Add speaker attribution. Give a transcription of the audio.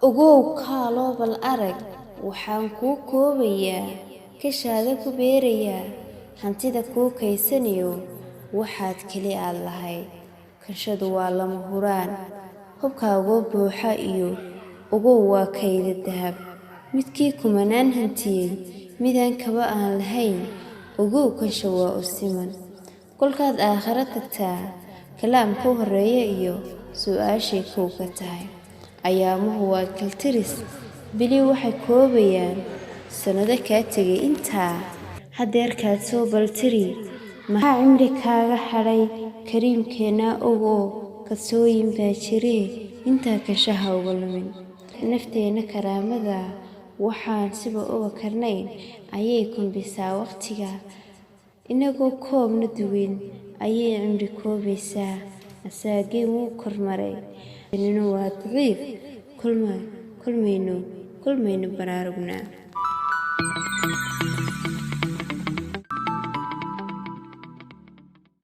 Speaker 1: ogow kaaloo bal arag waxaan kuu koobayaa kashaada ku beerayaa hantida kuu kaysanayo waxaad keli aad lahayd kashadu waa lama huraan hubkaaga buuxa iyo ogow waa kayda dahab midkii kumanaan hantiyey midaan kaba aan lahayn ogow kasha waa u siman kolkaad aakhira tagtaa kalaamku horeeya iyo su'aashay kuu ka tahay ayaamuhu waa kaltiris bili waxay koobayaan sanado kaa tegay intaa hadeerkaad soo baltiri maxaa cimri kaaga hadhay kariimkeena ogow kasooyin baa jiree intaa kashaha uga lumin nafteena karaamada waxaan siba uga karnayn ayay kunbisaa waqtiga inagoo koobna duwin ayay cimri koobaysaa asaageen wuu kormaray inuu waa daciif kulmayno baraarugna